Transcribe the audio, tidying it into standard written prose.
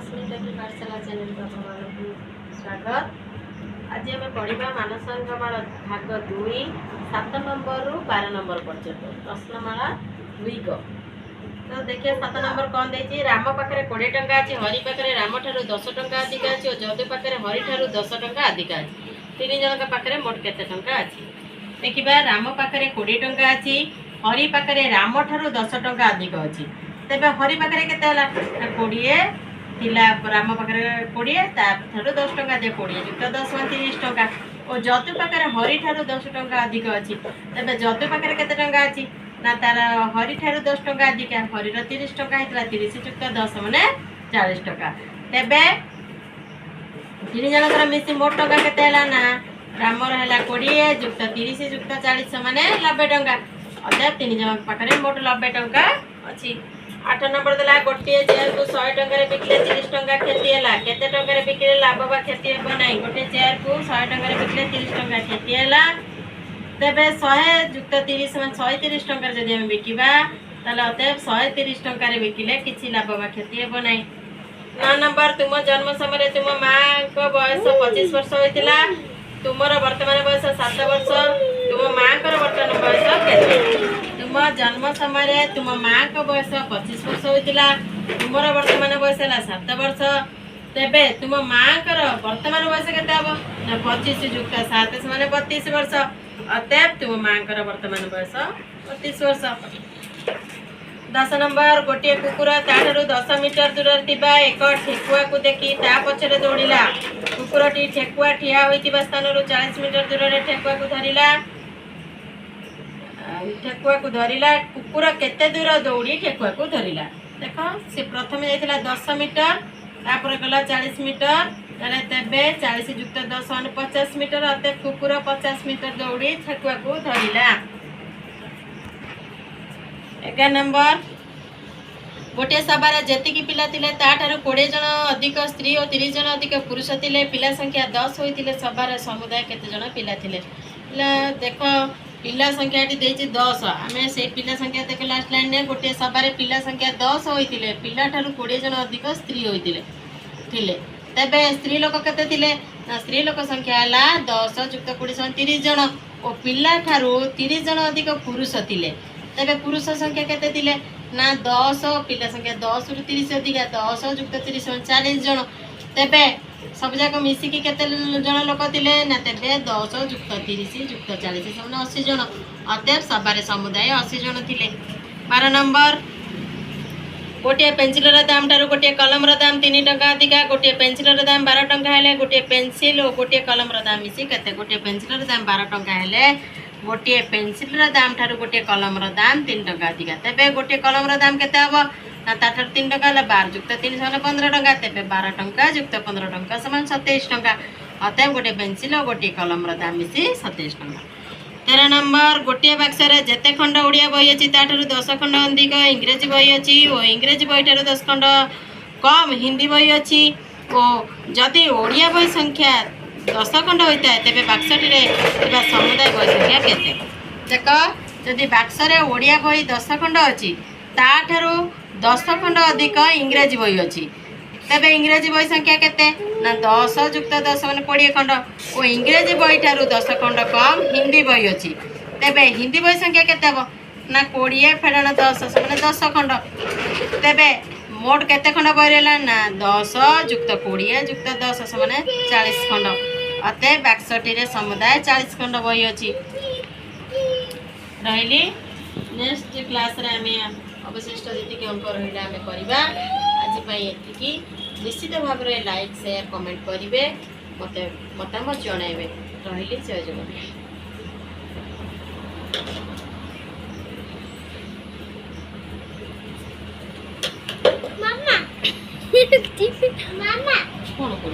अस्मिता पाठशाला चैनल को आपको स्वागत। आज आम पढ़ा मानसंगमाला भाग 2 7 नंबर रु 12 नंबर पर्यंत प्रश्नमाला 2 को। तो देखिए 7 नंबर कौन देखिए राम पाखे 20 टंका अच्छी, हरि पाखे राम ठार 10 टंका अधिक अच्छी और जदु पाखे हरि ठार 10 टंका अधिक अच्छी। 3 जन पाखे मोट केते टंका अच्छी देखिए। राम पाखे 20 टंका अच्छी, हरि पाखे राम ठार 10 टंका अधिक अच्छी। तेबे हरि पाखे केते 20 थिला, राम पाखे 20 ठार 10 टंका दे 20 युक्त 10 30 टंका और जदु पाखे हरि ठार 10 टंका अधिक अच्छी। तेबे जदु पाखे केते टंका अच्छी ना तार हरि ठार 10 टंका अधिक, हरि 30 टंका होता 30 युक्त 10 माने 40 टंका। तेबे 3 जनकर मिसी मोट टंका केते ना रामर है 20 युक्त 30 युक्त 40 माने 90 टंका। अतएव 3 जन पाखे मोट 90 टंका अच्छी। 8 नंबर देला गोटे चेयर को 100 टंका बिकले 30 टंका क्षति है, केते टंका बिकले लाभ बा क्षति हे नहीं। गोटे चेयर को 100 टंका बिकले 30 टंका क्षति है। तेबे 100 युक्त 30 मान 130 टंका जदि हम बिकिबा ताले अतएव 130 टंका रे बिकिले किछि लाभ बा क्षति हे नहीं। 9 नंबर तुम जन्म समय तुम मां को बयस 25 वर्ष होइतिला, तुमर वर्तमान बयस 7 वर्ष, तुम मां को वर्तमान बयस केते। तुम जन्म समय तुम मां को बयस 25 वर्ष होइतिला, तुमर वर्तमान बयस है 7 वर्ष। तेबे तुम मां को वर्तमान बयस केते हबो ना 25 युक्त 7 माने 32 वर्ष। अतएव तुम मां को वर्तमान बयस 32 वर्ष। 10 नंबर गोटे कुकुर ताठारु 10 मीटर दूर थिबा एक ठेकुआ को देखी ता पछरे दौड़िला। कुकुरटी ठेकुआ ठिया होइतिबा स्थान 40 मीटर दूर रे ठेकुआ को धरिला। कुकुर केते दूर दौड़ी ठेकुआ को धरिला। देखो से प्रथम जाइतिला 10 मीटर, तापर गला 40 मीटर, ताले तेबे 40 युक्त 10 माने 50 मीटर। अते कुकुर 50 मीटर दौड़ी ठेकुआ को धरिला। 11 नंबर गोटे सभार जेतिकी पिला थिले ताठारु 20 जन अधिक स्त्री और 30 जन अधिक पुरुष थिले। पिला संख्या 10 होइतिले सभार समुदाय केते जन पिला थिले। देखो पिला संख्या 10, आम से पिला संख्या देख लास्ट लाइन ने गोटे सभार पिला संख्या 10 होइतिले, पिला ठारु 20 जन अधिक स्त्री होइतिले थिले। तेबे स्त्री लोक केते थिले ना स्त्री लोक संख्या हला 10 युक्त 20 30 जन और पिला ठारु 30 जन अधिक पुरुष थिले। तेबे पुरुष संख्या केते थिले ना 10, पिला संख्या 10 रु 30 अधिक 10 युक्त 30 40 जन। तेबे सब जाक मिसिकी केते जन लोक थिले ना तेबे 10 युक्त 30 युक्त 40 समान 80 जन। अतएव सभारे समुदाय 80 जन थिले। 12 नंबर गोटे पेंसिलर दाम ठारू गोटे कलमर दाम 3 टंका अधिक, गोटे पेंसिलर दाम 12 टंका हेले गोटे पेंसिल और गोटे कलमर दाम मिसी केते गोटे पेंसिलर दाम 12 टंका हेले गोटे पेंसिलर दाम ठारू गोटे कलमर दाम 3 टंका अधिक। तेबे गोटे कलमर दाम केते हबो ना ताठार 3 टंका हेले 12 युक्त 3 माने 15 टंका। तेबे 12 टंका युक्त 15 टंका समान 27 टंका। अतएव गोटे पेंसिल और गोटे कलमर दाम मिसी 27 टंका। 13 नंबर गोटे बक्सर जेते खंड ओडिया बही अच्छी ताठार 10 खंड अधिक इंग्रेजी बही अच्छी और इंग्रेजी बही ठार 10 खंड कम हिंदी बही अच्छी। और जदि ओडिया बही संख्या 10 खंड होता है तेबे बक्सटी समुदाय बही संख्या केते। देख जदि बक्सरे ओडिया बही 10 खंड अच्छी ताठार 10 खंड अधिक इंग्रेजी बही अच्छी। तेबे इंग्रेजी बही संख्या केते ना 10 युक्त 10 माने 20 खंड और इंग्रेजी बही ठारू 10 खंड कम हिंदी बही अच्छी। तेबे हिंदी बही संख्या केते हबो ना 20 फेड़न 10 माने 10 खंड। तेबे मोट केते खंड बही रहला ना 10 युक्त 20 युक्त 10 माने 40 खंड। अतएव बाक्सटी रे समुदाय 40 खंड बही अच्छी। रहिली नेक्स्ट क्लास रे हमें अवशिष्ट जी अंक रहा आम करवा। आज एतिकी निश्चित भाव में लाइक शेयर कमेंट करेंगे, मत मतामत जनइबे। रही जय जगन्नाथ। मामा मामा कौन कर